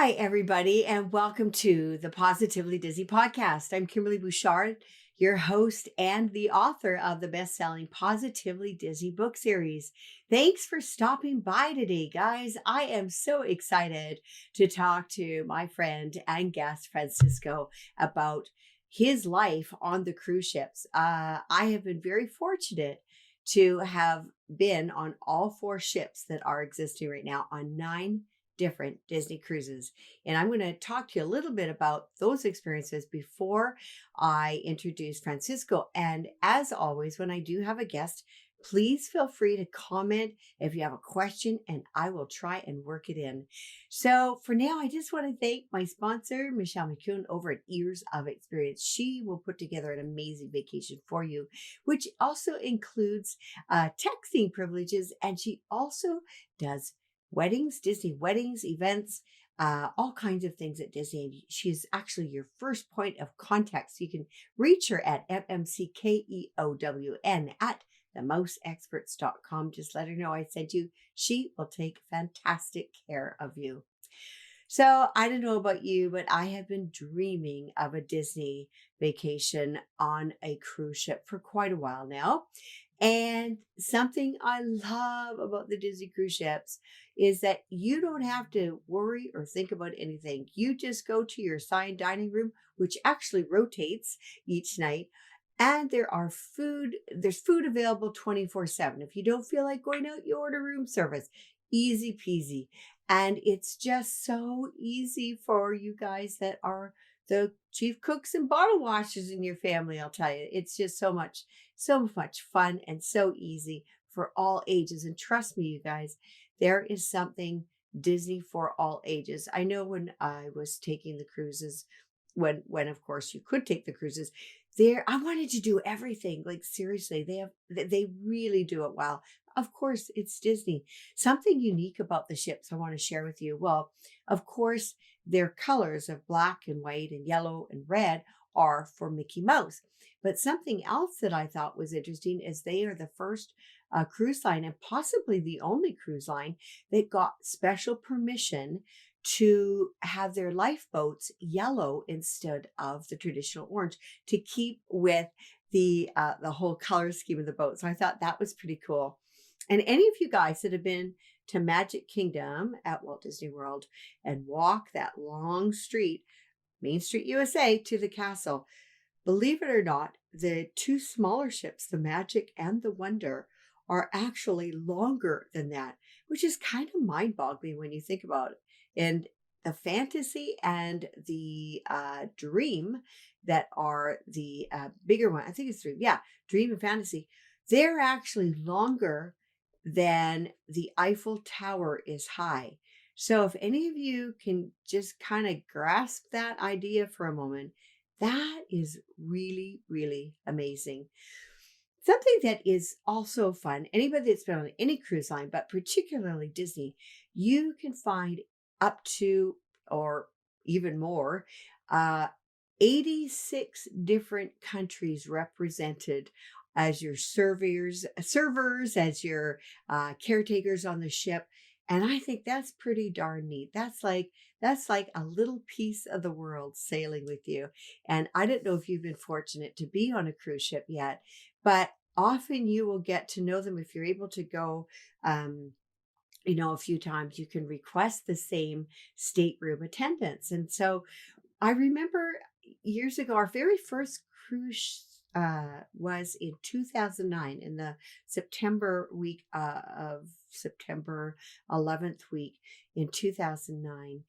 Hi, everybody, and welcome to the Positively Dizzy podcast. I'm Kimberly Bouchard, your host and the author of the best selling Positively Dizzy book series. Thanks for stopping by today, guys. I am so excited to talk to my friend and guest, Francisco, about his life on the cruise ships. I have been very fortunate to have been on all four ships that are existing right now on 9 different Disney cruises. And I'm going to talk to you a little bit about those experiences before I introduce Francisco. And as always, when I do have a guest, please feel free to comment if you have a question and I will try and work it in. So for now, I just want to thank my sponsor, Michelle McCune over at Ears of Experience. She will put together an amazing vacation for you, which also includes texting privileges. And she also does weddings, Disney weddings, events, all kinds of things at Disney. She's actually your first point of contact. So you can reach her at MMCKEOWN at themouseexperts.com. Just let her know I sent you. She will take fantastic care of you. So I don't know about you, but I have been dreaming of a Disney vacation on a cruise ship for quite a while now. And something I love about the Disney cruise ships is that you don't have to worry or think about anything. You just go to your assigned dining room, which actually rotates each night. And there's food available 24/7. If you don't feel like going out, you order room service. Easy peasy. And it's just so easy for you guys that are the chief cooks and bottle washers in your family. I'll tell you, it's just so much fun and so easy for all ages. And trust me, you guys, there is something Disney for all ages. I know when I was taking the cruises, when of course you could take the cruises, there I wanted to do everything. Like seriously, they really do it well. Of course, it's Disney. Something unique about the ships I want to share with you. Well, of course, their colors of black and white and yellow and red are for Mickey Mouse. But something else that I thought was interesting is they are the first cruise line and possibly the only cruise line that got special permission to have their lifeboats yellow instead of the traditional orange to keep with the whole color scheme of the boat. So I thought that was pretty cool. And any of you guys that have been to Magic Kingdom at Walt Disney World and walk that long street, Main Street USA, to the castle, believe it or not, the two smaller ships, the Magic and the Wonder, are actually longer than that, which is kind of mind boggling when you think about it. And the Fantasy and the Dream, that are the bigger one, I think it's Dream. Yeah, Dream and Fantasy. They're actually longer than the Eiffel Tower is high. So if any of you can just kind of grasp that idea for a moment, that is really, really amazing. Something that is also fun, anybody that's been on any cruise line, but particularly Disney, you can find up to or even more uh, 86 different countries represented as your servers, as your caretakers on the ship. And I think that's pretty darn neat. That's like a little piece of the world sailing with you. And I don't know if you've been fortunate to be on a cruise ship yet, but often you will get to know them if you're able to go. A few times you can request the same stateroom attendance. And so I remember years ago, our very first cruise was in 2009 in the September week of September 11th week in 2009.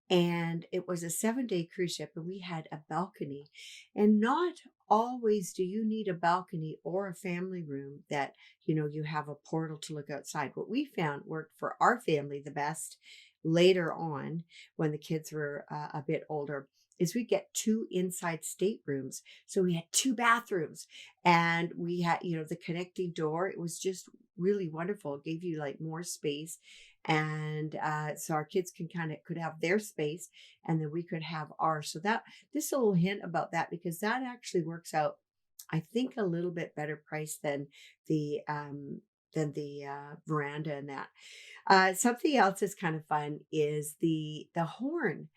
And it was a 7-day cruise ship, and we had a balcony. And not always do you need a balcony or a family room that, you have a portal to look outside. What we found worked for our family the best later on when the kids were a bit older is we get 2 inside staterooms. So we had 2 bathrooms and we had, the connecting door. It was just really wonderful. It gave you like more space. And so our kids could have their space and then we could have ours. So that just a little hint about that, because that actually works out, I think, a little bit better price than the the veranda and that. Something else that's kind of fun is the horn.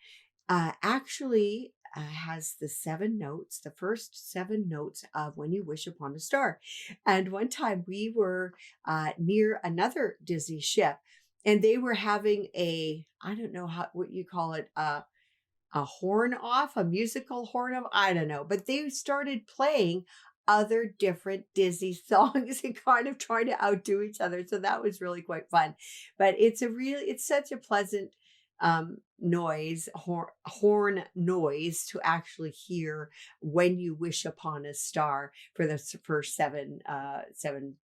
Actually has the 7 notes, the first 7 notes of When You Wish Upon a Star. And one time we were near another Disney ship, and they were having I don't know what you call it, a horn off, a musical horn off, I don't know, but they started playing other different Disney songs and kind of trying to outdo each other. So that was really quite fun. But it's such a pleasant horn noise to actually hear When You Wish Upon a Star for the first seven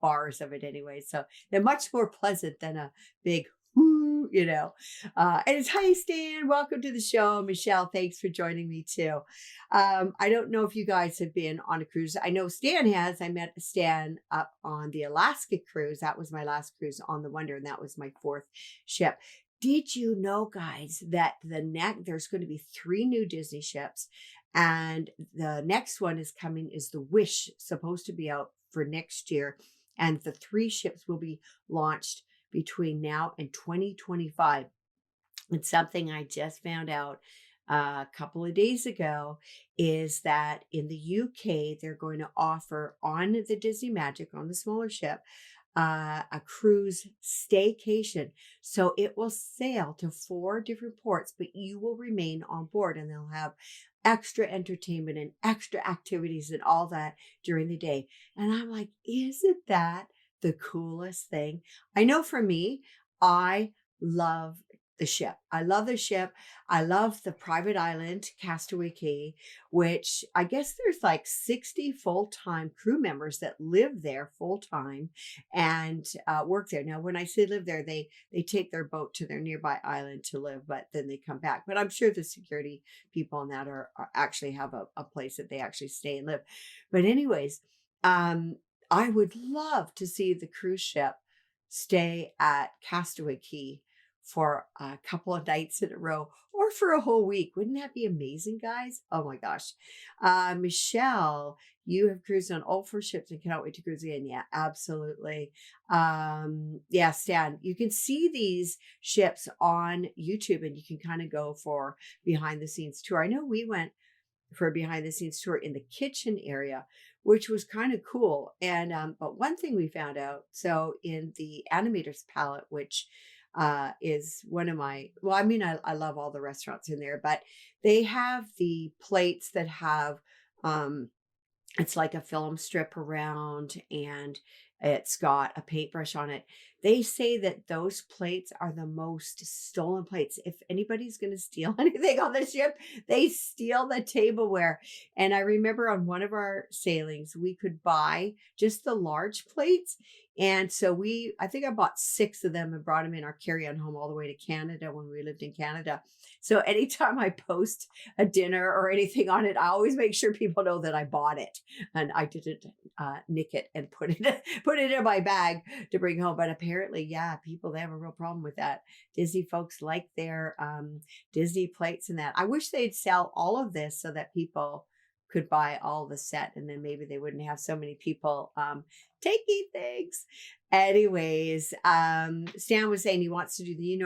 bars of it anyway. So they're much more pleasant than a big whoo, and it's, hi Stan, welcome to the show. Michelle, thanks for joining me too. I don't know if you guys have been on a cruise. I know Stan has. I met Stan up on the Alaska cruise. That was my last cruise on the Wonder, and that was my 4th ship. Did you know, guys, that there's going to be 3 new Disney ships, and the next one is the Wish, supposed to be out for next year, and the 3 ships will be launched between now and 2025. And something I just found out a couple of days ago is that in the UK, they're going to offer on the Disney Magic, on the smaller ship, a cruise staycation. So it will sail to 4 different ports, but you will remain on board, and they'll have extra entertainment and extra activities and all that during the day. And I'm like, isn't that the coolest thing? I know for me, I love the ship. I love the ship. I love the private island, Castaway Cay, which I guess there's like 60 full-time crew members that live there full-time and work there. Now, when I say live there, they take their boat to their nearby island to live, but then they come back. But I'm sure the security people on that are actually have a place that they actually stay and live. But anyways, I would love to see the cruise ship stay at Castaway Cay for a couple of nights in a row or for a whole week. Wouldn't that be amazing, guys? Oh my gosh. Michelle, you have cruised on all 4 ships and cannot wait to cruise again. Yeah, absolutely. Yeah, Stan, you can see these ships on YouTube, and you can kind of go for behind the scenes tour. I know we went for a behind the scenes tour in the kitchen area, which was kind of cool. And but one thing we found out, so in the Animators Palette, which is one of my, well, I mean, I love all the restaurants in there, but they have the plates that have it's like a film strip around, and it's got a paintbrush on it. They say that those plates are the most stolen plates. If anybody's going to steal anything on the ship, they steal the tableware. And I remember on one of our sailings, we could buy just the large plates. And so I think I bought 6 of them and brought them in our carry-on home all the way to Canada when we lived in Canada. So anytime I post a dinner or anything on it, I always make sure people know that I bought it and I didn't nick it and put it in my bag to bring home. But apparently, yeah, people, they have a real problem with that. Disney folks like their Disney plates and that. I wish they'd sell all of this so that people could buy all the set, and then maybe they wouldn't have so many people taking things. Anyways, Stan was saying he wants to do the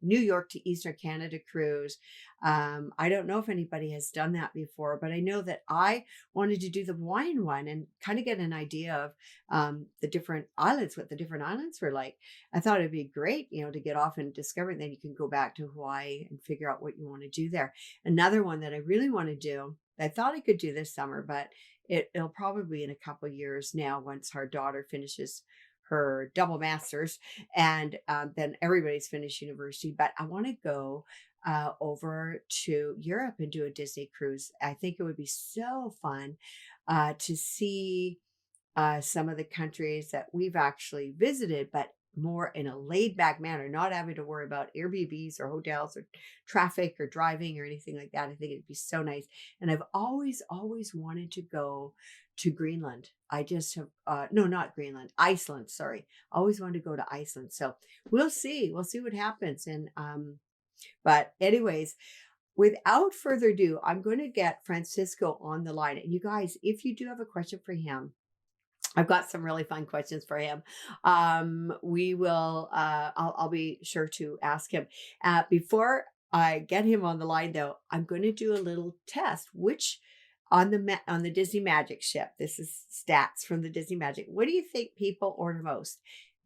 New York to Eastern Canada cruise. I don't know if anybody has done that before, but I know that I wanted to do the Hawaiian one and kind of get an idea of the different islands, what the different islands were like. I thought it'd be great, to get off and discover, and then you can go back to Hawaii and figure out what you want to do there. Another one that I really want to do, I thought I could do this summer, but it'll probably be in a couple of years now once our daughter finishes her double masters, and then everybody's finished university. But I want to go over to Europe and do a Disney cruise. I think it would be so fun to see some of the countries that we've actually visited, but more in a laid back manner, not having to worry about Airbnbs or hotels or traffic or driving or anything like that. I think it'd be so nice. And I've always wanted to go to Greenland. I just have, no, not Greenland, Iceland. Sorry. Always wanted to go to Iceland. So we'll see what happens. And, but anyways, without further ado, I'm going to get Francisco on the line. And you guys, if you do have a question for him, I've got some really fun questions for him. We will. I'll be sure to ask him. Before I get him on the line, though, I'm going to do a little test. Which on the Disney Magic ship? This is stats from the Disney Magic. What do you think people order most?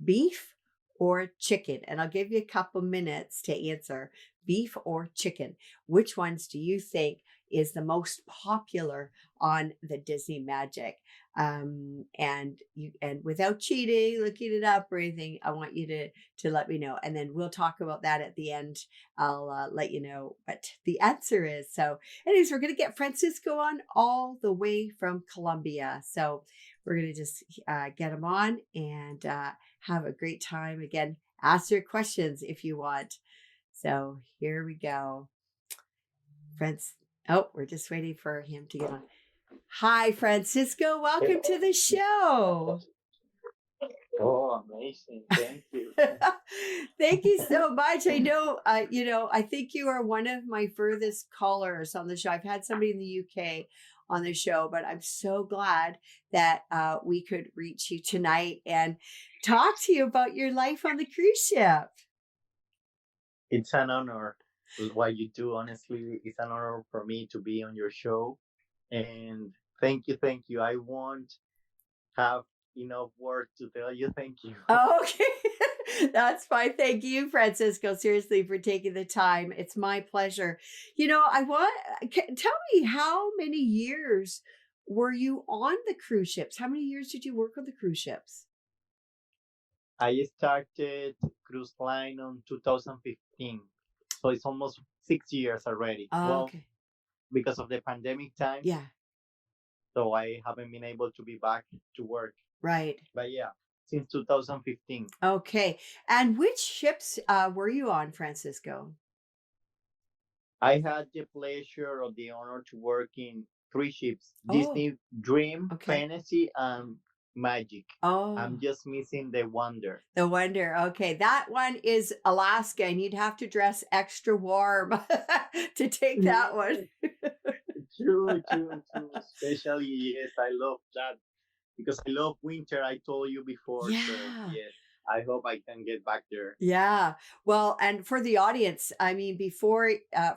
Beef or chicken? And I'll give you a couple minutes to answer. Beef or chicken? Which ones do you think is the most popular on the Disney Magic? And without cheating, looking it up or anything, I want you to let me know, and then we'll talk about that at the end. I'll let you know what the answer is. So anyways, we're going to get Francisco on all the way from Colombia, so we're going to just get him on and have a great time. Again, ask your questions if you want. So here we go. Friends, oh, we're just waiting for him to get on. Hi, Francisco. Welcome to the show. Oh, amazing. Thank you. Thank you so much. I know, I think you are one of my furthest callers on the show. I've had somebody in the UK on the show, but I'm so glad that we could reach you tonight and talk to you about your life on the cruise ship. It's an honor. What you do, honestly, it's an honor for me to be on your show. And thank you, thank you. I won't have enough words to tell you thank you. Okay. That's fine. Thank you, Francisco, seriously, for taking the time. It's my pleasure. Tell me, how many years were you on the cruise ships? How many years did you work on the cruise ships? I started cruise line on 2015. So it's almost 6 years already. Oh, okay. Because of the pandemic time. Yeah. So I haven't been able to be back to work. Right. But yeah, since 2015. Okay. And which ships were you on, Francisco? I had the pleasure or the honor to work in 3 ships: Disney Dream, Fantasy, and Magic. I'm just missing the Wonder. The Wonder. Okay. That one is Alaska, and you'd have to dress extra warm to take that one. True. Especially, yes, I love that because I love winter. I told you before. Yeah. So, yes, I hope I can get back there. Yeah. Well, and for the audience, I mean, before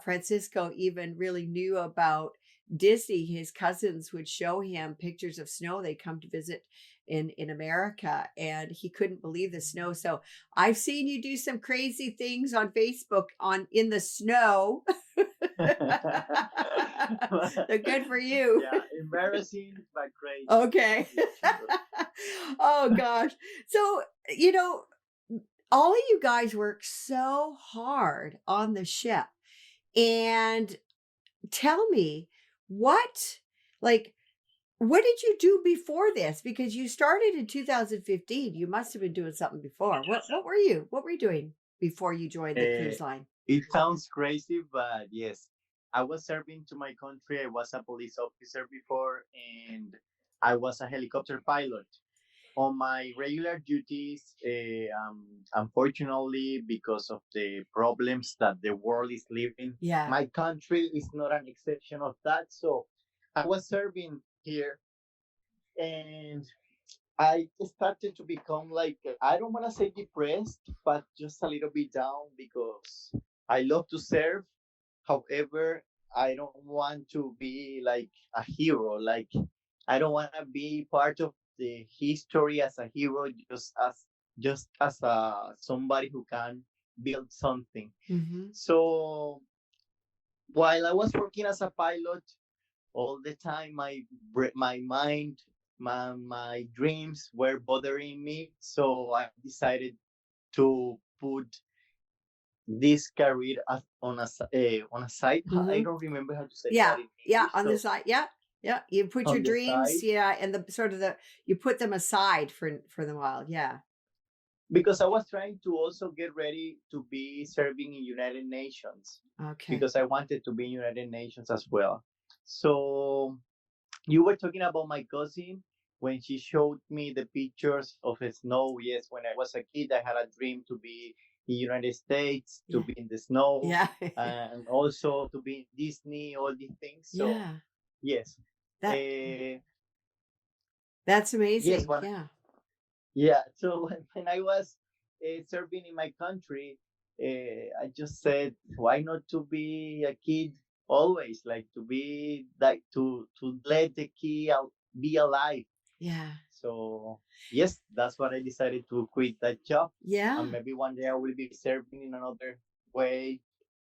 Francisco even really knew about Disney, his cousins would show him pictures of snow. They come to visit in America, and he couldn't believe the snow. So I've seen you do some crazy things on Facebook in the snow. They're good for you. Yeah, embarrassing but crazy. Okay. Oh gosh. So, all of you guys work so hard on the ship. And tell me, what did you do before this? Because you started in 2015. You must have been doing something before. What were you doing before you joined the cruise line? It sounds crazy, but yes. I was serving to my country. I was a police officer before, and I was a helicopter pilot. On my regular duties, unfortunately, because of the problems that the world is living, my country is not an exception of that. So I was serving here, and I started to become I don't want to say depressed, but just a little bit down because I love to serve. However, I don't want to be like a hero. I don't want to be part of the history as a hero, just as somebody who can build something. Mm-hmm. So while I was working as a pilot, all the time my mind, my dreams were bothering me. So I decided to put this career on a side. Mm-hmm. I don't remember how to say that. Yeah, on the side. Yeah. You put your dreams, and you put them aside for the while. Yeah. Because I was trying to also get ready to be serving in United Nations. Okay. Because I wanted to be in United Nations as well. So you were talking about my cousin when she showed me the pictures of the snow. Yes, when I was a kid, I had a dream to be in the United States, to be in the snow, and also to be in Disney, all these things. So, yes. That's Yes, amazing. one. Yeah. Yeah. So when I was serving in my country, I just said, why not to be a kid always? Like to be like to let the kid out, be alive. Yeah. So yes, that's what I decided to quit that job. And Yeah. maybe one day I will be serving in another way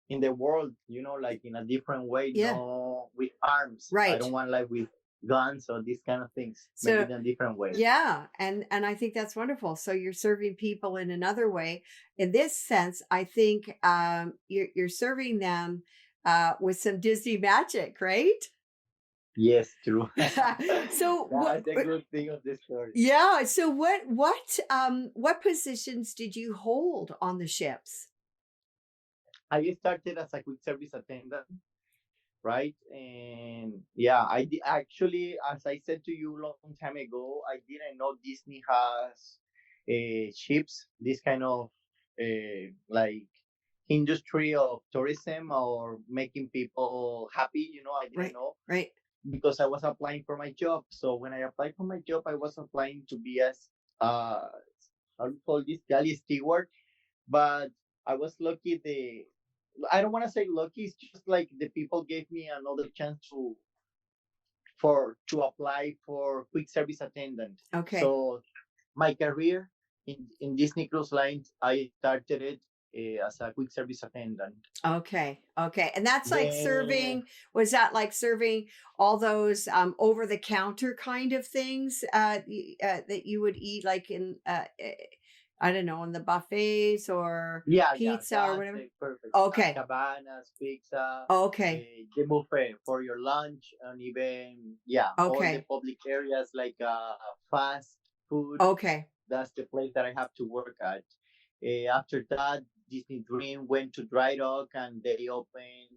in the world, like in a different way, Yeah. no with arms. I Right. don't want like with guns or these kind of things. Maybe So in a different way. yeah, and I think that's wonderful. So you're serving people in another way. In this sense, I think you're serving them with some Disney magic, right? Yes, true. So what? That's a good thing of this story. Yeah. So what positions did you hold on the ships? I started as a quick service attendant, right? And yeah, I did actually, as I said to you a long time ago, I didn't know Disney has ships, this kind of like industry of tourism or making people happy. I didn't Right. know Right. because I was applying for my job. So when I applied for my job, I was applying to be as how do you call this galley steward, but I was lucky. I don't want to say lucky. It's just like the people gave me another chance to apply for quick service attendant. Okay. So my career in Disney Cruise Lines, I started it as a quick service attendant. Okay. Okay. And that's like Then was that like serving all those over the counter kind of things that you would eat like in I don't know, in the buffets or yeah, pizza or that's whatever? it, perfect. Okay. Cabanas, pizza, Okay. the buffet for your lunch, and even all the Okay. public areas like fast food. Okay. That's the place that I have to work at. After that, Disney Dream went to Dry Dock, and they opened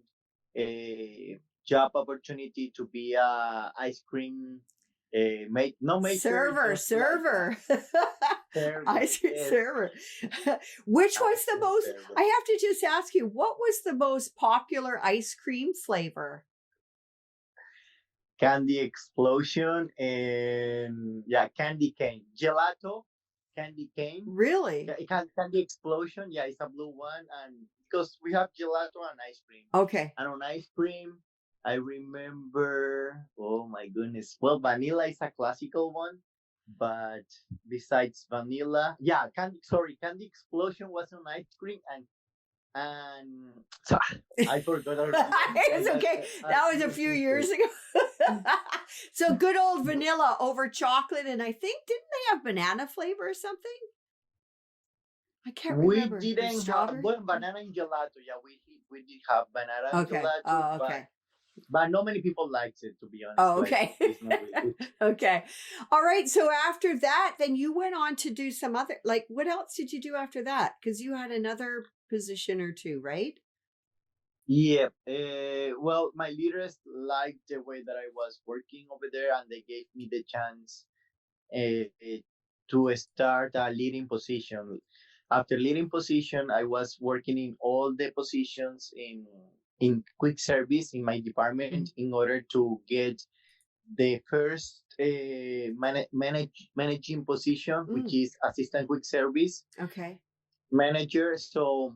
a job opportunity to be a ice cream no maker, Server, just like server. server. Ice cream Yes, server. Which was ice the cream most, server. I have to just ask you, what was the most popular ice cream flavor? Candy explosion and candy cane gelato, candy cane. Really? Candy explosion. Yeah, it's a blue one, and because we have gelato and ice cream. Okay. And on ice cream, I remember. Oh my goodness! Well, vanilla is a classical one, but besides vanilla, candy explosion was on ice cream, and so I forgot already. It's okay. That was a few years ago. So good old vanilla over chocolate, and I think didn't they have banana flavor or something? I can't We remember. Or didn't have strawberry? banana in gelato. Yeah, we did have banana in Okay. gelato, Oh, okay. but not many people likes it, to be honest. Oh, Like, okay. it's not really good. Okay. All right. So after that, then you went on to do some other, like, what else did you do after that? Because you had another position or two, right? Yeah. Well, my leaders liked the way that I was working over there, and they gave me the chance to start a leading position. After leading position, I was working in all the positions in quick service in my department in order to get the first managing position, which is assistant quick service Okay. manager. So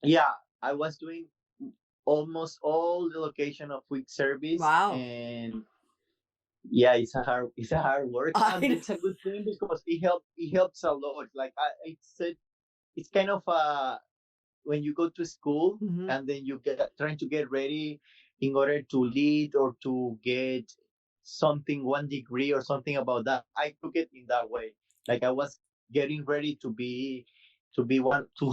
yeah, I was doing almost all the location of quick service. Wow. And yeah, it's a hard work, and it's a good thing because it helps a lot. Like it's kind of when you go to school and then you get trying to get ready in order to lead or to get something, 1 degree or something about that. I took it in that way. Like I was getting ready to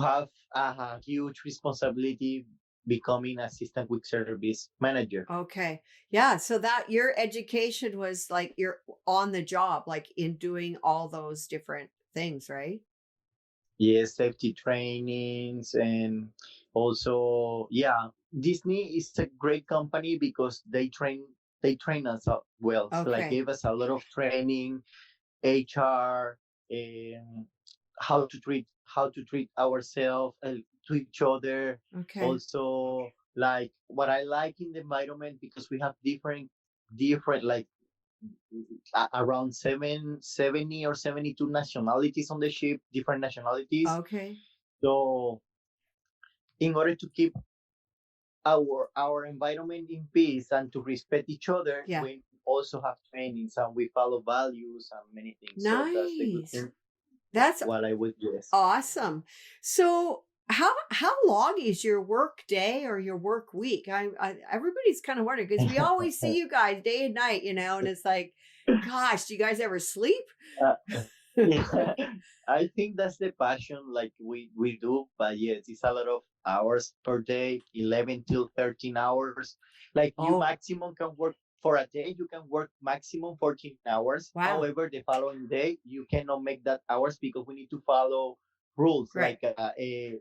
have a huge responsibility becoming assistant quick service manager. Okay. Yeah. So that your education was like you're on the job, like in doing all those different things, right? Yes, safety trainings, and also Disney is a great company because they train us up well. So like Okay. gave us a lot of training, HR, and how to treat ourselves to each other. Okay. Also, like what I like in the environment because we have different like around 70 or 72 nationalities on the ship, different nationalities. Okay. So in order to keep our environment in peace and to respect each other, we also have trainings and we follow values and many things. Nice. So that's the good thing. That's what I would guess. Awesome. So how long is your work day or your work week? Everybody's kind of wondering because we always see you guys day and night, and it's like, gosh, do you guys ever sleep? Yeah, I think that's the passion like we do, but yes, it's a lot of hours per day, 11 till 13 hours. Like you maximum can work for a day, you can work maximum 14 hours. Wow. However, the following day, you cannot make that hours because we need to follow rules. Right. Like the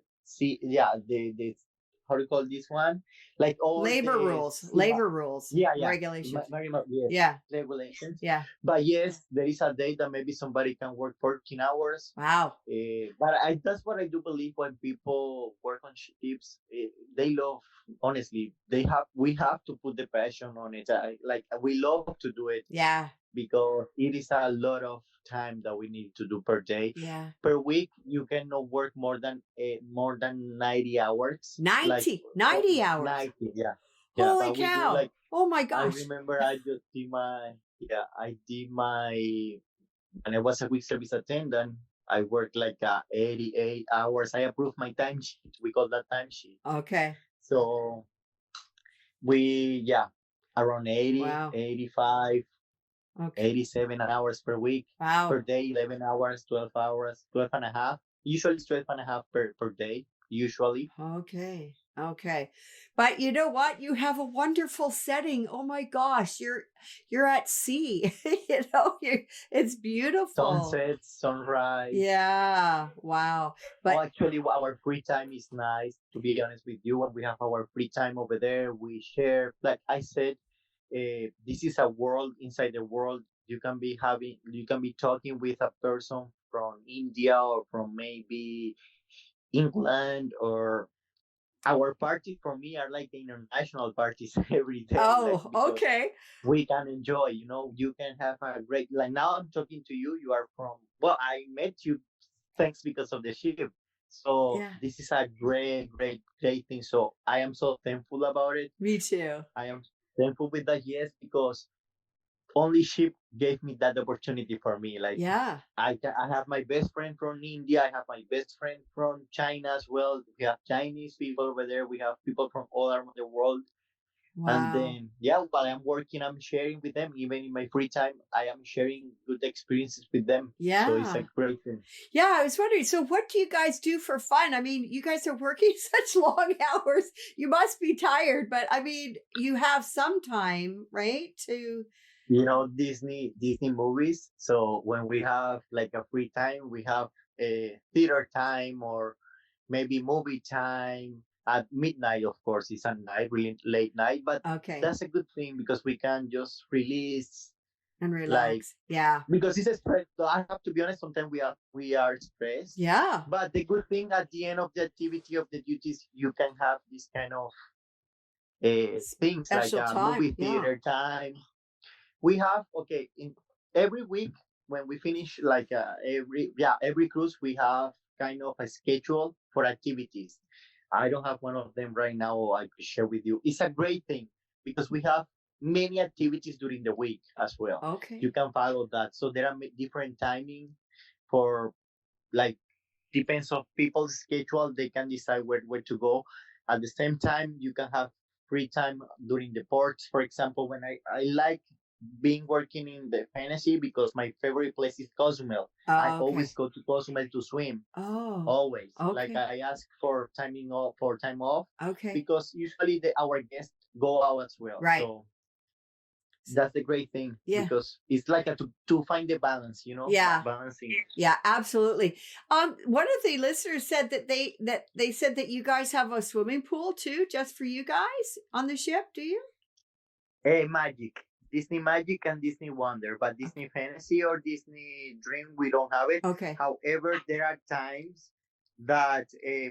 how do you call this one? Like all labor rules, regulations. Yes, regulations. Yeah. But yes, there is a day that maybe somebody can work 14 hours. Wow. But that's what I do believe when people work on ships. They love, honestly, we have to put the passion on it. We love to do it. Yeah. Because it is a lot of time that we need to do per day. Yeah. Per week, you cannot work more than 90 hours. 90 hours. 90, yeah. Holy cow! Oh my gosh! I remember I just did my when I was a quick service attendant. I worked like 88 hours. I approved my timesheet. We call that timesheet. Okay. So around 80, 85. Okay. 87 hours per week. Wow. Per day, 11 hours, 12 hours, 12 and a half. Usually it's 12 and a half per day, usually. Okay. But you know what? You have a wonderful setting. Oh my gosh, you're at sea. It's beautiful. Sunset, sunrise. Yeah. Wow. But actually, our free time is nice, to be honest with you. When we have our free time over there, we share, like I said, this is a world inside the world. You can be talking with a person from India or from maybe England, or our parties for me are like the international parties every day. Oh, okay. We can enjoy, you can have a great, like now I'm talking to you, you are I met you thanks because of the ship. So This is a great thing. So I am so thankful about it. Me too. I am thankful with that, yes, because only ship gave me that opportunity for me. Like, I have my best friend from India. I have my best friend from China as well. We have Chinese people over there. We have people from all around the world. Wow. And then, while I'm working, I'm sharing with them. Even in my free time, I am sharing good experiences with them. Yeah. So it's a great thing. Yeah, I was wondering, so what do you guys do for fun? I mean, you guys are working such long hours. You must be tired, but I mean, you have some time, right? To Disney movies. So when we have like a free time, we have a theater time or maybe movie time. At midnight, of course, it's a night, really late night, but that's a good thing because we can just release and relax. Because it's a stress. So I have to be honest. Sometimes we are stressed. Yeah. But the good thing at the end of the activity of the duties, you can have this kind of things special like time. Movie theater time. We have in every week when we finish like every cruise, we have kind of a schedule for activities. I don't have one of them right now. I could share with you. It's a great thing because we have many activities during the week as well. Okay. You can follow that. So there are different timing for depends on people's schedule. They can decide where to go. At the same time, you can have free time during the ports. For example, when I like being working in the Fantasy because my favorite place is Cozumel. I always go to Cozumel to swim. Oh. Always. Okay. Like I ask for time off. Okay. Because usually our guests go out as well. Right. So that's the great thing. Yeah. Because it's like to find the balance, Yeah. Balancing. Yeah, absolutely. One of the listeners said that they said that you guys have a swimming pool too, just for you guys on the ship. Do you? Hey, Magic. Disney Magic and Disney Wonder, but Disney Fantasy or Disney Dream, we don't have it. Okay. However, there are times that,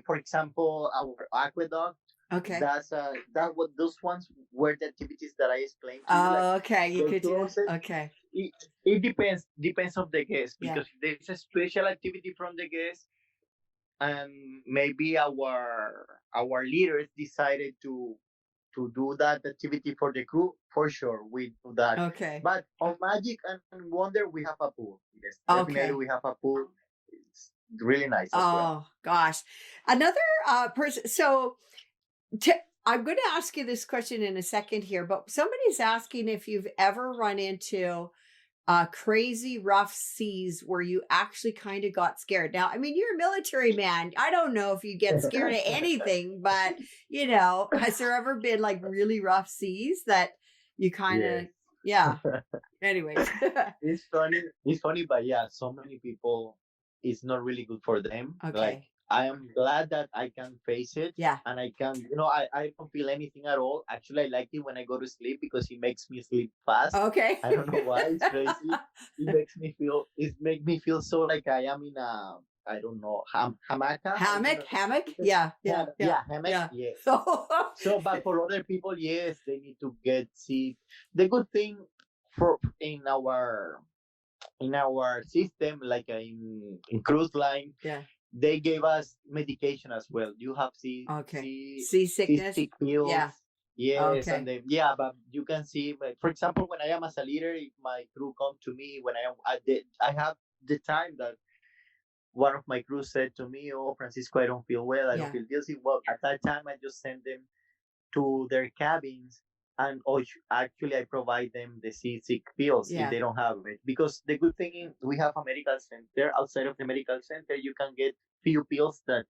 for example, our aqueduct, Okay. That what those ones were the activities that I explained to you. Oh, okay. You could do it. Okay. It depends of the guest, because if there's a special activity from the guest, and maybe our leaders decided to do that activity for the crew, for sure we do that. Okay. But on Magic and Wonder, we have a pool. Yes, Okay. definitely we have a pool. It's really nice as well. Oh gosh, another person. So I'm going to ask you this question in a second here, but somebody's asking if you've ever run into crazy rough seas where you actually kind of got scared. Now, I mean, you're a military man. I don't know if you get scared of anything, but has there ever been like really rough seas that you kind of, yeah. Anyways, it's funny, but yeah, so many people, it's not really good for them. Okay. Like, I am glad that I can face it. Yeah. And I can, I don't feel anything at all. Actually, I like it when I go to sleep because it makes me sleep fast. Okay. I don't know why. It's crazy. It makes me feel so like I am in a, I don't know, hammock. Hammock. Yeah. Hammock. Yeah. So, but for other people, yes, they need to get sick. The good thing in our system, like in cruise line, they gave us medication as well. You have seasickness pills. Yeah. Yes, Okay. and then but you can see, for example, when I am as a leader, if my crew come to me, when I have the time that one of my crew said to me, "Oh, Francisco, I don't feel well. I don't feel dizzy." Well, at that time, I just send them to their cabins, and actually I provide them the seasick pills if they don't have it. Because the good thing is we have a medical center. Outside of the medical center, you can get few pills that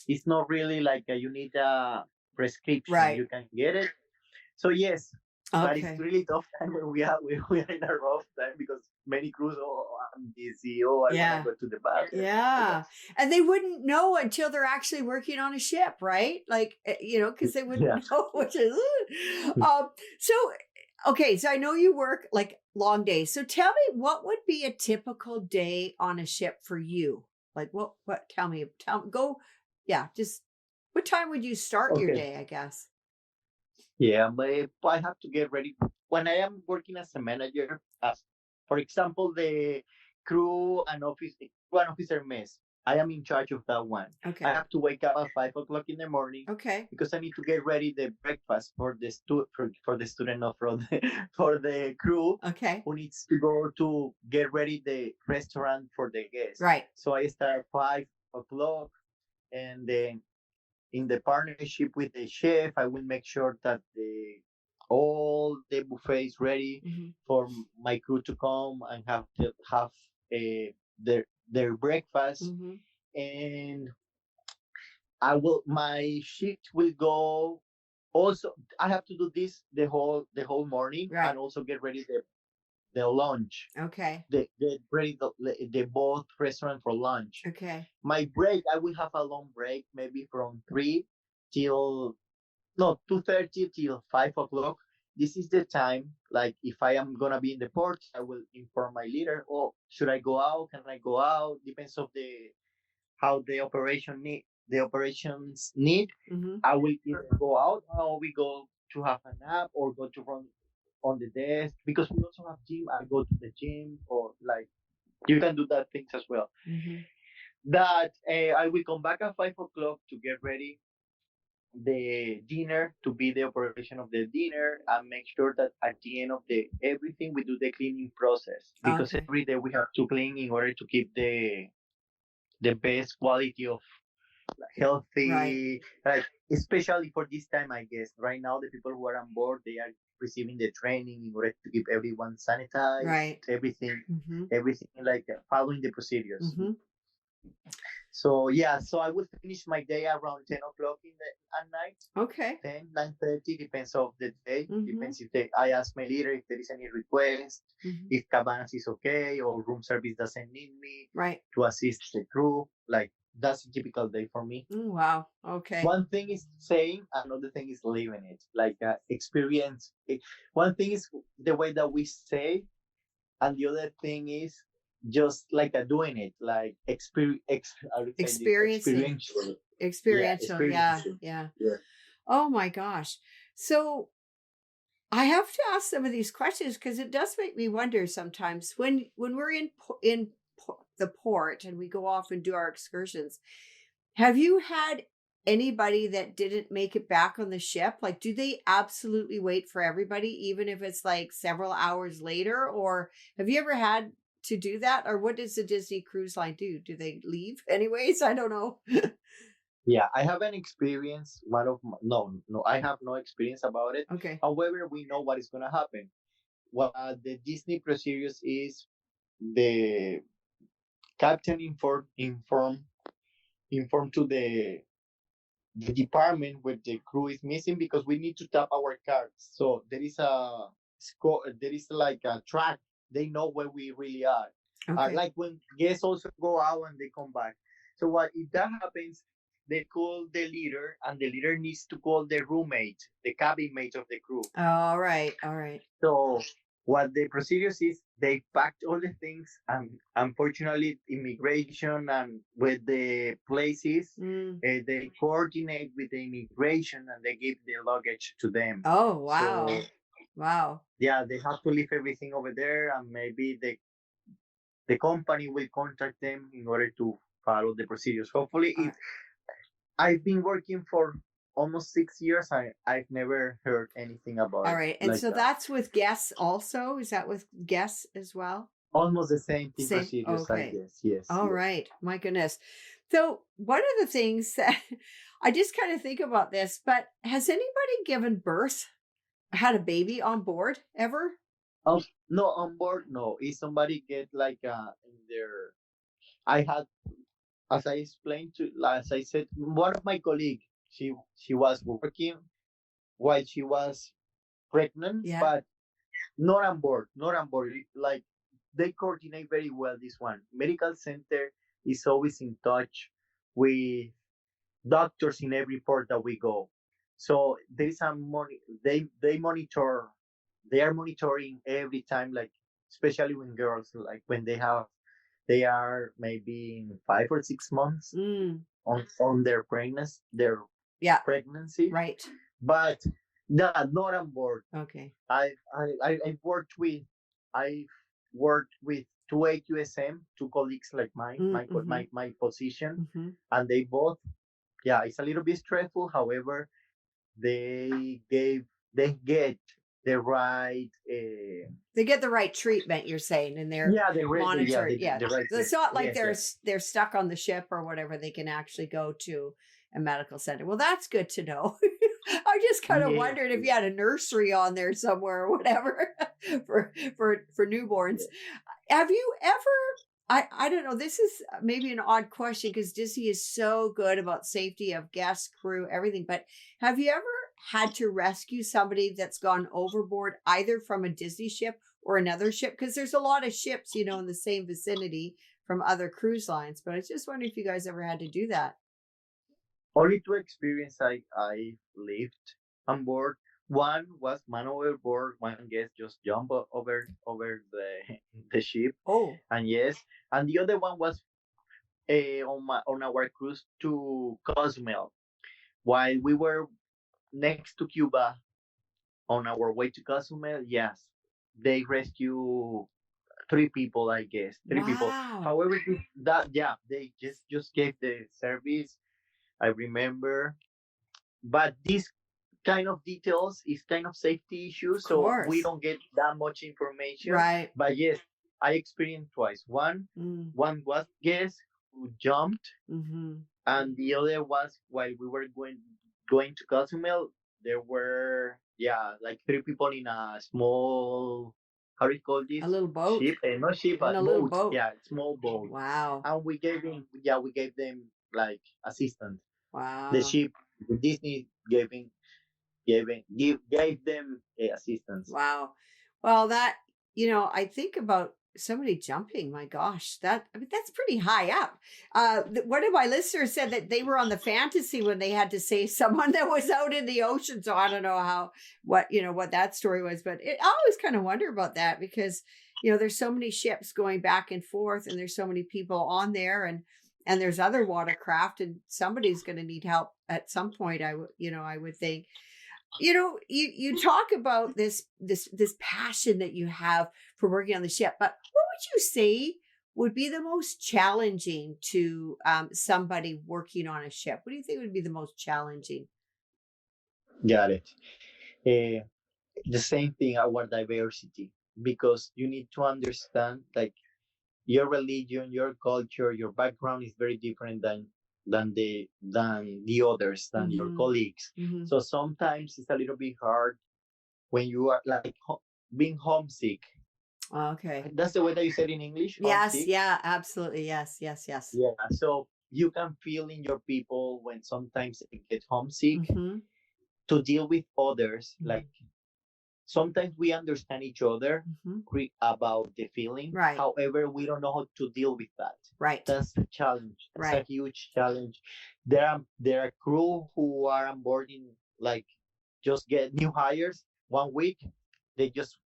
it's not really like you need a prescription. Right. You can get it. So yes, but it's really tough time when we are in a rough time, because many crews, I'm dizzy, I want to go to the bathroom. Yeah. And they wouldn't know until they're actually working on a ship, right? Like, because they wouldn't know which is. So I know you work like long days. So tell me, what would be a typical day on a ship for you? Like just what time would you start your day, I guess? Yeah, but I have to get ready. When I am working as a manager, for example, the crew and officer mess, I am in charge of that one. Okay. I have to wake up at 5 o'clock in the morning. Okay. Because I need to get ready the breakfast for the student, or for the crew. Okay. Who needs to go to get ready the restaurant for the guests. Right. So I start at 5 o'clock, and then in the partnership with the chef, I will make sure that all the buffet is ready for my crew to come and have their breakfast. And my shift will go. Also, I have to do this the whole morning, and also get ready the lunch. Okay. Get ready the both restaurant for lunch. Okay. My break, I will have a long break, maybe from 2:30 till 5 o'clock. This is the time. Like, if I am gonna be in the port, I will inform my leader. Oh, should I go out? Can I go out? Depends of how the operations need. I will either go out, or we go to have a nap, or go to run on the desk, because we also have gym. I go to the gym, or like you can do that things as well. That I will come back at 5 o'clock to get ready the dinner, to be the operation of the dinner, and make sure that at the end of everything we do the cleaning process, because every day we have to clean in order to keep the best quality of healthy, like, especially for this time. I guess right now the people who are on board, they are receiving the training in order to keep everyone sanitized, everything like following the procedures. So so I will finish my day around 10 o'clock at night. Okay. 9:30, depends of the day. Depends if I ask my leader if there is any request, if Cabanas is okay, or room service doesn't need me to assist the crew. Like, that's a typical day for me. Wow. Okay. One thing is saying, another thing is living it. Like, experience. One thing is the way that we say, and the other thing is just like doing it, like experiential. Yeah. Oh my gosh. So I have to ask some of these questions because it does make me wonder sometimes when we're in the port and we go off and do our excursions. Have you had anybody that didn't make it back on the ship? Like, do they absolutely wait for everybody, even if it's like several hours later? Or have you ever had to do that? Or what does the Disney Cruise Line do? Do they leave anyways? I don't know. Yeah, I haven't experienced no, I have no experience about it. Okay. However, we know what is gonna happen. What the Disney procedures is the captain inform to the department where the crew is missing because we need to tap our cards. So there is a score. There is like a track. They know where we really are. Okay. Like when guests also go out and they come back. So what if that happens? They call the leader, and the leader needs to call the roommate, the cabin mate of the crew. All right. All right. So what the procedures is, they packed all the things, and unfortunately, immigration and with the places, they coordinate with the immigration and they give the luggage to them. Oh wow, So, wow. Yeah, they have to leave everything over there, and maybe the company will contact them in order to follow the procedures. Hopefully, I've been working for almost 6 years. I've never heard anything about it. All right. And like so that's with guests also? Is that with guests as well? Almost the same thing procedures, okay. I guess. Yes. All yes. right. My goodness. So one of the things that I just kind of think about this, but has anybody given birth, had a baby on board ever? Oh, no, on board, no. If somebody get like in their, I had, as I explained as I said, one of my colleagues, she was working while she was pregnant, yeah. But not on board. Like they coordinate very well. This one medical center is always in touch with doctors in every port that we go. So there is they monitor. They are monitoring every time, like especially when girls, like when they are maybe in 5 or 6 months on their pregnancy, pregnancy. Right. But no, not on board. Okay. I've worked with 28USM, two colleagus like mine, my position, and they both, yeah, it's a little bit stressful. However, they get the right they get the right treatment, you're saying, and they're monitored. Yeah, right, so it's not like they're stuck on the ship or whatever. They can actually go to a medical center. Well, that's good to know. I just kind of wondered if you had a nursery on there somewhere or whatever for newborns. Have you ever, I don't know, this is maybe an odd question because Disney is so good about safety of guests, crew, everything, but have you ever had to rescue somebody that's gone overboard either from a Disney ship or another ship? Because there's a lot of ships, in the same vicinity from other cruise lines, but I just wonder if you guys ever had to do that. Only two experiences I lived on board. One was man overboard. One guest just jumped over the ship. Oh, and yes, and the other one was on our cruise to Cozumel. While we were next to Cuba, on our way to Cozumel, yes, they rescue 3 people, I guess. 3 people. However, they just gave the service. I remember, but this kind of details is kind of safety issues, so we don't get that much information. Right. But yes, I experienced twice. One was guest who jumped, and the other was while we were going to Cozumel. There were like 3 people in a small, how do you call this? A little boat. Ship, not ship, but a little boat. Yeah, small boat. Wow. And we gave them like assistance. Wow. The ship, Disney gave them assistance. Wow. Well, that, I think about somebody jumping. My gosh, that's pretty high up. One of my listeners said that they were on the Fantasy when they had to save someone that was out in the ocean. So I don't know what that story was, but I always kind of wonder about that because, there's so many ships going back and forth and there's so many people on there. and there's other watercraft, and somebody's going to need help at some point. I would think. You talk about this passion that you have for working on the ship, but what would you say would be the most challenging to somebody working on a ship? What do you think would be the most challenging? Got it. The same thing, our diversity, because you need to understand, like, your religion, your culture, your background is very different than the others, than your colleagues. So sometimes it's a little bit hard when you are like being homesick. Okay. That's the way that you said in English? Homesick? Yes, yeah, absolutely. Yes. Yeah. So you can feel in your people when sometimes they get homesick to deal with others. Like, sometimes we understand each other about the feeling. Right. However, we don't know how to deal with that. Right. That's a challenge. That's a huge challenge. There are crew who are on board in, like, just get new hires 1 week. They just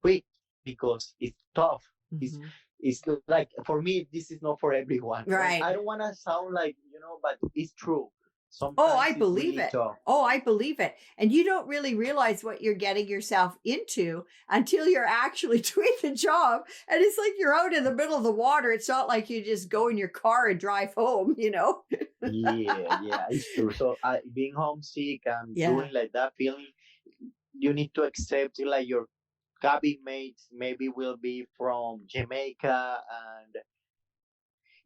quit because it's tough. It's like, for me, this is not for everyone. Right. I don't want to sound like, but it's true. Sometimes I believe it. I believe it. And you don't really realize what you're getting yourself into until you're actually doing the job. And it's like you're out in the middle of the water. It's not like you just go in your car and drive home, Yeah, it's true. So being homesick and doing like that feeling, you need to accept, like, your cabin mates maybe will be from Jamaica, and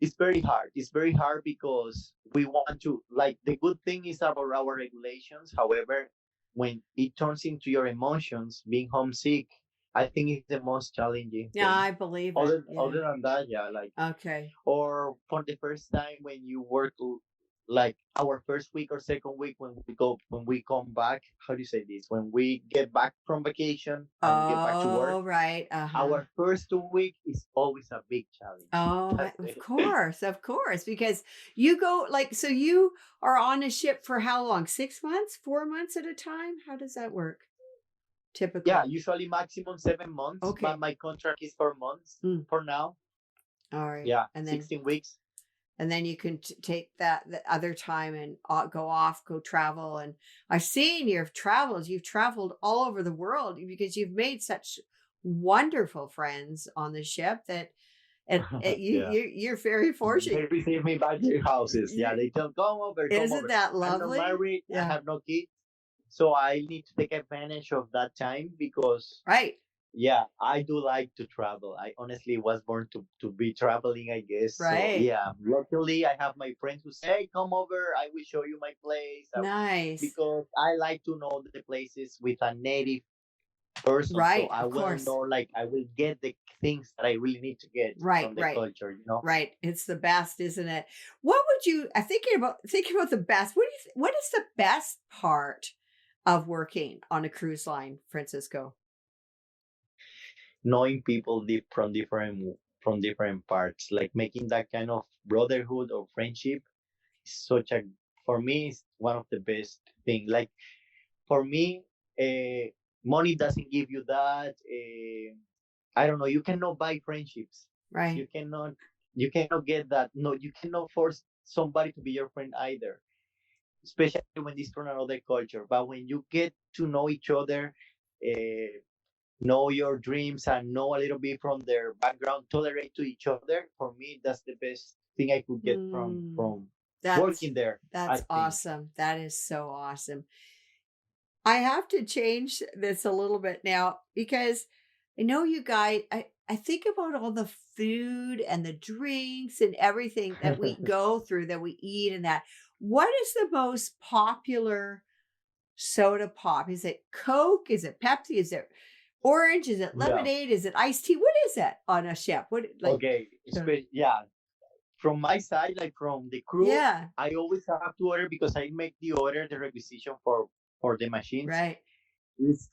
it's very hard. It's very hard because we want to, like, the good thing is about our regulations. However, when it turns into your emotions, being homesick, I think it's the most challenging thing. Yeah, I believe it. Other than that, like, okay. Or for the first time when you work, like, our first week or second week when we come back, how do you say this? When we get back from vacation and get back to work. Oh, right. Our first 2 weeks is always a big challenge. Of course, because you go, like, so you are on a ship for how long? 6 months, 4 months at a time? How does that work? Typically. Yeah, usually maximum 7 months. Okay. But my contract is 4 months for now. All right. Yeah, and then 16 weeks. And then you can take the other time and go travel. And I've seen you've traveled all over the world because you've made such wonderful friends on the ship that you're very fortunate. They receive me back to their houses. Yeah, they tell, come over. Isn't that lovely? I'm not married. Yeah. I have no kids. So I need to take advantage of that time because... Right. Yeah, I do like to travel. I honestly was born to be traveling, I guess. Right. So, yeah. Luckily, I have my friends who say, hey, come over. I will show you my place. Nice. Because I like to know the places with a native person. Right. So I will know, like, I will get the things that I really need to get from the culture, Right. It's the best, isn't it? What would you, thinking about the best, what is the best part of working on a cruise line, Francisco? Knowing people from different parts, like making that kind of brotherhood or friendship is for me, it's one of the best thing. Like, for me, money doesn't give you that. I don't know. You cannot buy friendships. Right. You cannot get that. No, you cannot force somebody to be your friend either, especially when it's from another culture. But when you get to know each other, know your dreams and know a little bit from their background, tolerate to each other. For me, that's the best thing I could get from working there. That's awesome. That is so awesome. I have to change this a little bit now because I know you guys, I think about all the food and the drinks and everything that we go through, that we eat and that. What is the most popular soda pop? Is it Coke? Is it Pepsi? Is it orange? Is it lemonade? Is it iced tea? What is it on a ship? From my side, like from the crew, I always have to order because I make the requisition for the machines. Right. It's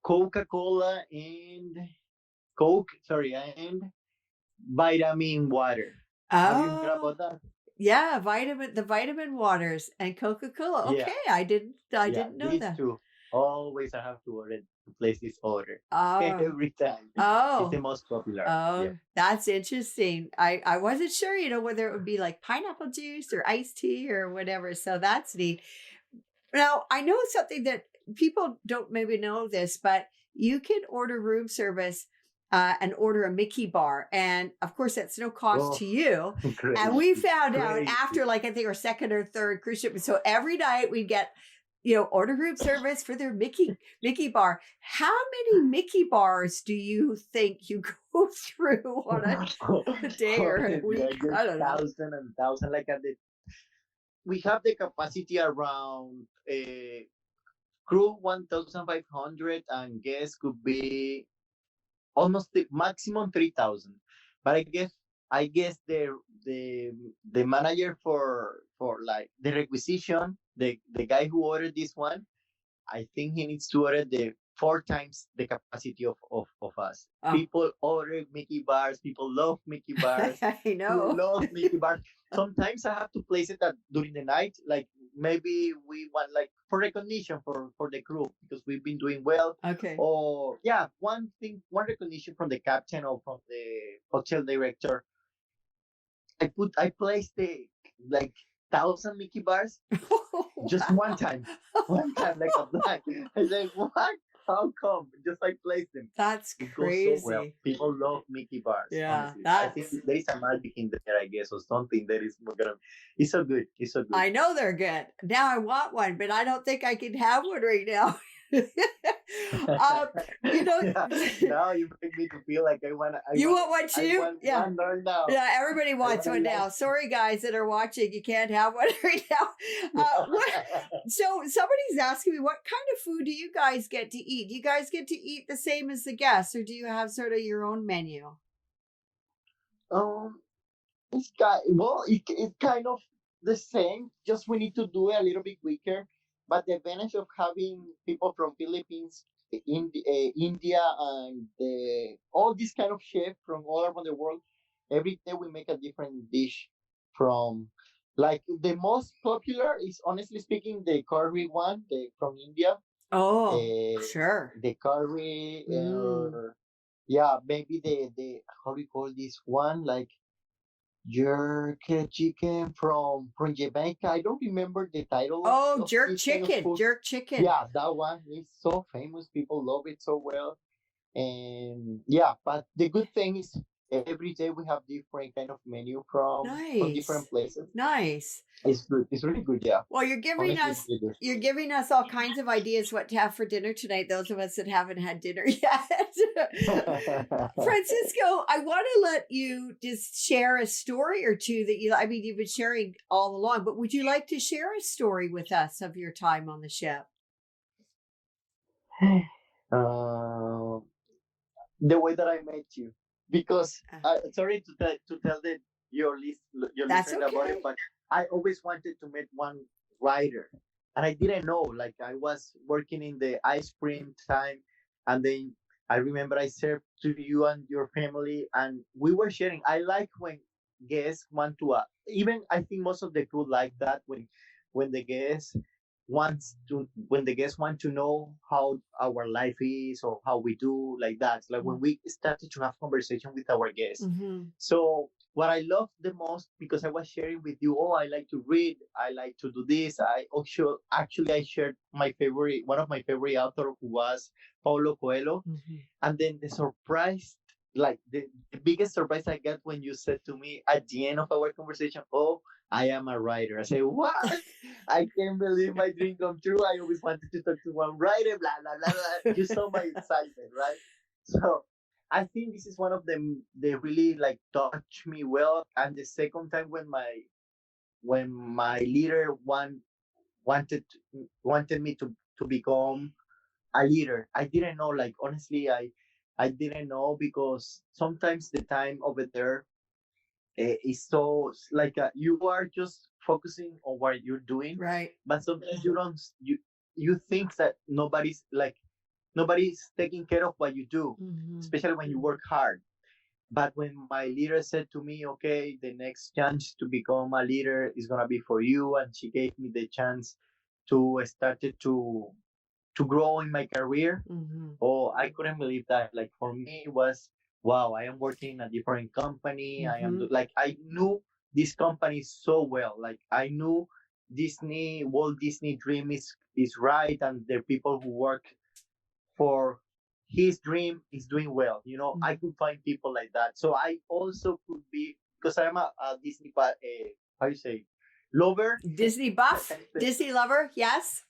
Coca-Cola and vitamin water. Have you heard about that? Yeah, the vitamin waters and Coca-Cola. Okay, I didn't know that. Too. always I have to order to place this order Oh, every time. It's the oh, most popular. Yeah. oh, that's interesting. I wasn't sure, whether it would be like pineapple juice or iced tea or whatever. So that's neat. Now, I know something that people don't maybe know this, but you can order room service and order a Mickey bar. And of course, that's no cost Oh, to you. And we found out after, like, I think our second or third cruise ship. So every night we'd get, order room service for their Mickey bar. How many Mickey bars do you think you go through on a day or a week? I don't know. Thousand and thousand. Like we have the capacity around crew 1,500 and guests could be almost the maximum 3,000. But I guess the manager for like the requisition, the guy who ordered this one, I think he needs to order the 4 times the capacity of us. Oh. People order Mickey bars. People love Mickey bars. I know. Love Mickey bars. Sometimes I have to place it during the night. Like maybe we want like for recognition for the crew because we've been doing well. Okay. Or yeah, one recognition from the captain or from the hotel director. I placed the like 1,000 Mickey bars just one time, like a blind. I was like, what? How come? Just like place them. That's It goes crazy. so well. People love Mickey bars. Yeah, honestly. I think there is a magic in there, I guess, or something that is gonna. It's so good. It's so good. I know they're good. Now I want one, but I don't think I can have one right now. Yeah, now you make me to feel like I want. You want one too? I want Yeah. one right now. Yeah, everybody wants one now. Sorry, guys that are watching, you can't have one right now. So somebody's asking me, what kind of food do you guys get to eat? Do you guys get to eat the same as the guests, or do you have sort of your own menu? It's kind of the same. Just we need to do it a little bit quicker. But the advantage of having people from Philippines, India, and all these kind of chefs from all around the world, every day we make a different dish. From like the most popular is honestly speaking the curry one, from India. Oh, Uh, sure. the curry, Mm. or yeah, maybe the how do you call this one, like jerk chicken from Jamaica. I don't remember the title. Oh, of jerk this kind of chicken. food. Jerk chicken. Yeah, that one is so famous. People love it so well. And yeah, but the good thing is every day we have different kind of menu from Nice. different places. Nice. It's good. It's really good. Yeah. Well, you're giving Honestly, us it's really good. you're giving us all kinds of ideas what to have for dinner tonight. Those of us that haven't had dinner yet. Francisco, I want to let you just share a story or two that you've been sharing all along, but would you like to share a story with us of your time on the ship? The way that I met you, because sorry to tell your That's listener about okay. it, but I always wanted to meet one writer, and I didn't know. Like I was working in the ice cream time, and then I remember I served to you and your family, and we were sharing. I like when guests want to. Even I think most of the crew like that when the guests when the guests want to know how our life is or how we do, like that, like when we started to have conversation with our guests. Mm-hmm. So what I love the most, because I was sharing with you, I like to read, I like to do this. I also actually I shared one of my favorite author, who was Paulo Coelho. Mm-hmm. And then the surprise, like the biggest surprise I got when you said to me at the end of our conversation, I am a writer. I say, what? I can't believe my dream come true. I always wanted to talk to one writer, blah, blah, blah, blah. You saw my excitement, right? So I think this is one of them. They really like touch me well. And the second time when my leader wanted me to become a leader, I didn't know. Like honestly, I didn't know, because sometimes the time over there is so like you are just focusing on what you're doing, Right. but sometimes you think that nobody's taking care of what you do, Mm-hmm. especially when you work hard. But when my leader said to me, okay, the next chance to become a leader is gonna be for you, and she gave me the chance to start to to grow in my career. Oh, I couldn't believe that. Like for me, it was wow. I am working in a different company. I am like I knew this company so well. Like I knew Walt Disney dream is right, and the people who work for his dream is doing well. I could find people like that. So I also could be, because I'm a Disney, how you say, lover. Disney buff, Disney lover. Yes.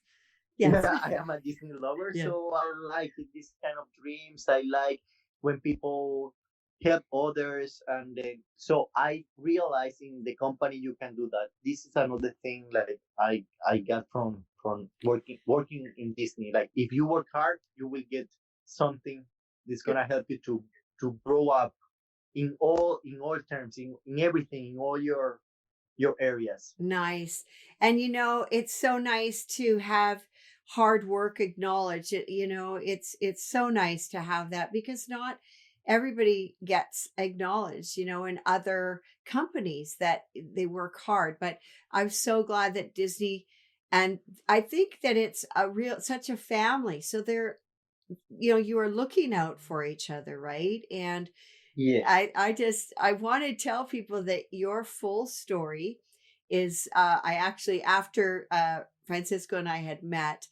Yes. Yeah, I am a Disney lover. Yeah. So I like this kind of dreams. I like when people help others, and then so I realize in the company you can do that. This is another thing like I got from working in Disney. Like if you work hard, you will get something that's gonna help you to grow up in all terms, in everything, in all your areas. Nice. And it's so nice to have hard work acknowledged. It's so nice to have that, because not everybody gets acknowledged, in other companies that they work hard. But I'm so glad that Disney, and I think that it's such a family. So they're, you are looking out for each other, right? And yeah, I want to tell people that your full story is, I actually, after Francisco and I had met,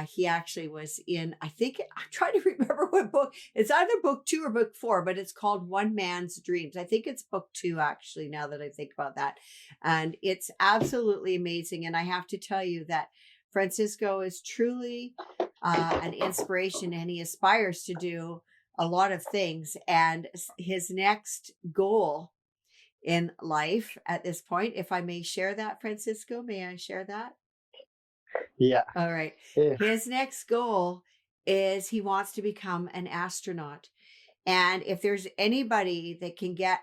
he actually was in, I think, I'm trying to remember what book. It's either book 2 or book 4, but it's called One Man's Dreams. I think it's book 2, actually, now that I think about that. And it's absolutely amazing. And I have to tell you that Francisco is truly an inspiration, and he aspires to do a lot of things. And his next goal in life at this point, if I may share that, Francisco, may I share that? Yeah. All right. Yeah. His next goal is he wants to become an astronaut. And if there's anybody that can get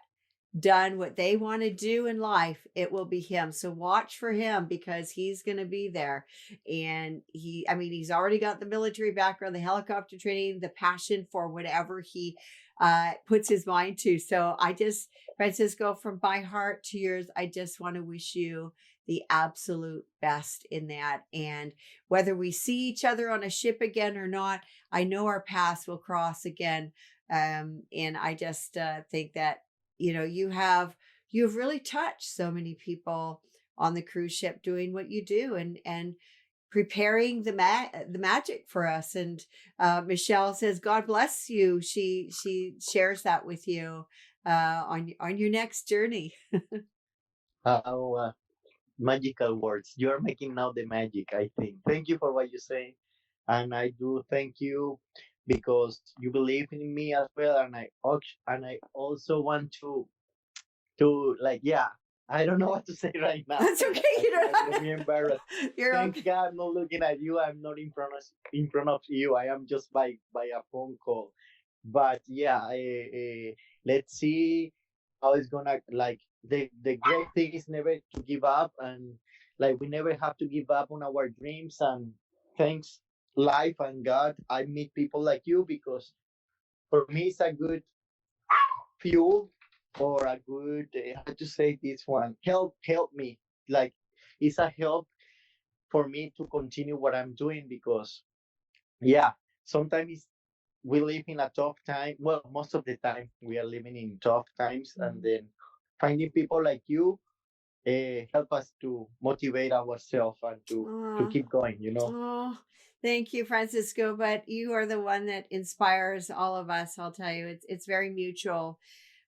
done what they want to do in life, it will be him. So watch for him, because he's going to be there. And he's already got the military background, the helicopter training, the passion for whatever he puts his mind to. So Francisco, from my heart to yours, I just want to wish you the absolute best in that. And whether we see each other on a ship again or not, I know our paths will cross again. And I just think that, you've really touched so many people on the cruise ship doing what you do, and preparing the magic for us. And Michelle says, God bless you. She shares that with you on your next journey. Magical words. You're making now the magic, I think. Thank you for what you say. And I do thank you because you believe in me as well. And I also want to like, yeah, I don't know what to say right now. That's okay. I'm embarrassed. Thank God I'm not looking at you. I'm not in front of you. I am just by a phone call. But yeah, let's see how it's gonna, like, the great thing is never to give up, and like we never have to give up on our dreams. And thanks life and God, I meet people like you, because for me it's a good fuel, or a good how to say this one, help me, like it's a help for me to continue what I'm doing. Because yeah, sometimes we live in a tough time. Well, most of the time we are living in tough times, and then finding people like you help us to motivate ourselves and to keep going, Oh, thank you, Francisco. But you are the one that inspires all of us. I'll tell you, it's very mutual.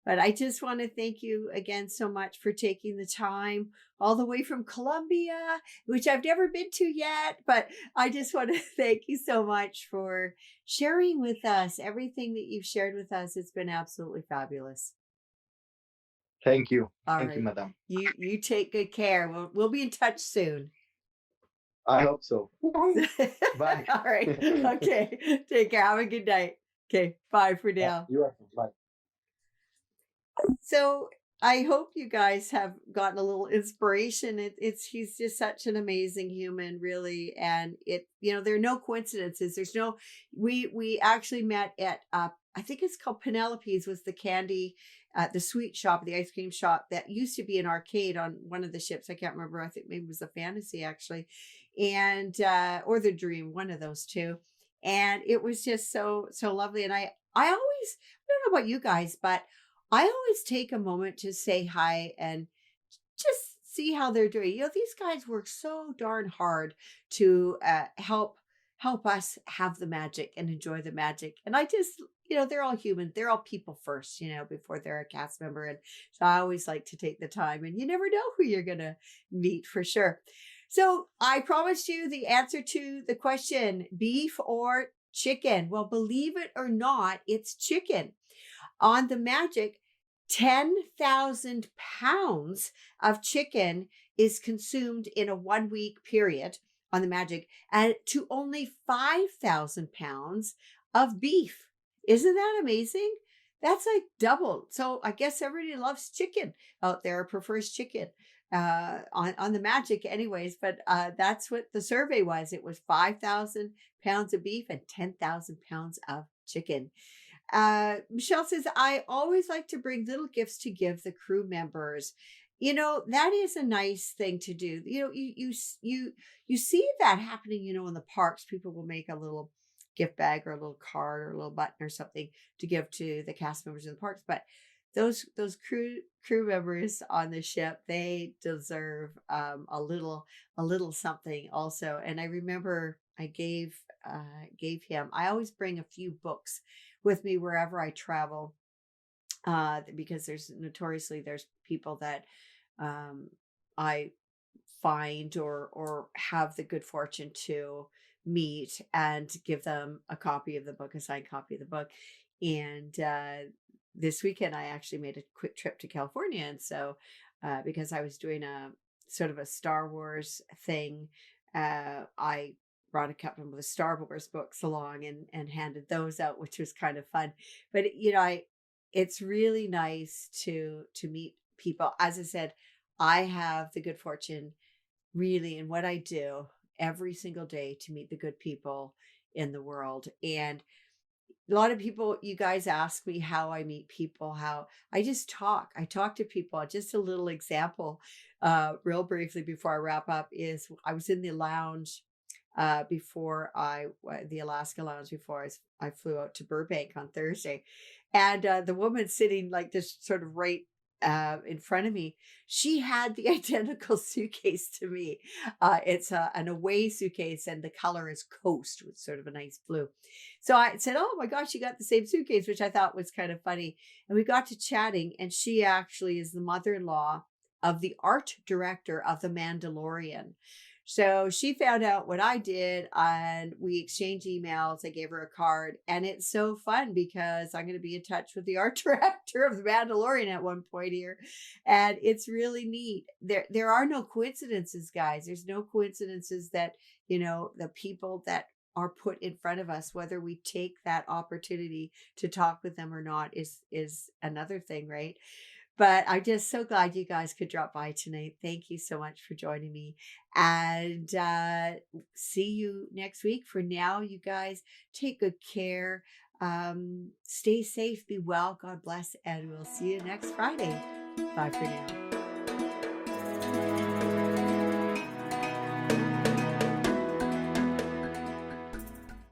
But I just want to thank you again so much for taking the time all the way from Colombia, which I've never been to yet. But I just want to thank you so much for sharing with us everything that you've shared with us. It's been absolutely fabulous. Thank you. Thank you, madam. You take good care. We'll be in touch soon. I hope so. Bye. All right. Okay. Take care. Have a good night. Okay. Bye for now. You're welcome. Bye. So I hope you guys have gotten a little inspiration. He's just such an amazing human, really, and there are no coincidences. There's no we actually met at I think it's called Penelope's, was the candy, the sweet shop, the ice cream shop that used to be an arcade on one of the ships. I can't remember. I think maybe it was the Fantasy actually, and or the Dream, one of those two. And it was just so lovely. And I always, I don't know about you guys, but I always take a moment to say hi and just see how they're doing. These guys work so darn hard to help us have the magic and enjoy the magic. And I just, they're all human. They're all people first, before they're a cast member. And so I always like to take the time, and you never know who you're going to meet for sure. So I promised you the answer to the question, beef or chicken. Well, believe it or not, it's chicken. On the Magic, 10,000 pounds of chicken is consumed in a 1 week period on the Magic, and to only 5,000 pounds of beef. Isn't that amazing? That's like double. So I guess everybody loves chicken out there, prefers chicken on the Magic anyways. But that's what the survey was. It was 5,000 pounds of beef and 10,000 pounds of chicken. Michelle says, I always like to bring little gifts to give the crew members. That is a nice thing to do. You see that happening, in the parks. People will make a little gift bag or a little card or a little button or something to give to the cast members in the parks. But those crew members on the ship, they deserve a little something also. And I remember I gave him, I always bring a few books with me wherever I travel, because there's people that I find or have the good fortune to meet and give them a copy of the book, a signed copy of the book. And this weekend I actually made a quick trip to California, and so because I was doing a sort of a Star Wars thing, I brought a couple of the Star Wars books along and handed those out, which was kind of fun. But it's really nice to meet people. As I said, I have the good fortune really in what I do every single day to meet the good people in the world. And a lot of people, you guys ask me how I meet people, how I just talk. I talk to people. Just a little example, real briefly before I wrap up, is I was in the lounge the Alaska Lounge before I flew out to Burbank on Thursday. And the woman sitting like this sort of right in front of me, she had the identical suitcase to me. It's an Away suitcase, and the color is Coast with sort of a nice blue. So I said, oh my gosh, you got the same suitcase, which I thought was kind of funny. And we got to chatting, and she actually is the mother-in-law of the art director of The Mandalorian. So she found out what I did, and we exchanged emails. I gave her a card, and it's so fun because I'm going to be in touch with the art director of The Mandalorian at one point here, and it's really neat. There are no coincidences, guys. There's no coincidences that the people that are put in front of us, whether we take that opportunity to talk with them or not, is another thing, right? But I'm just so glad you guys could drop by tonight. Thank you so much for joining me. And see you next week. For now, you guys, take good care. Stay safe, be well, God bless, and we'll see you next Friday. Bye for now.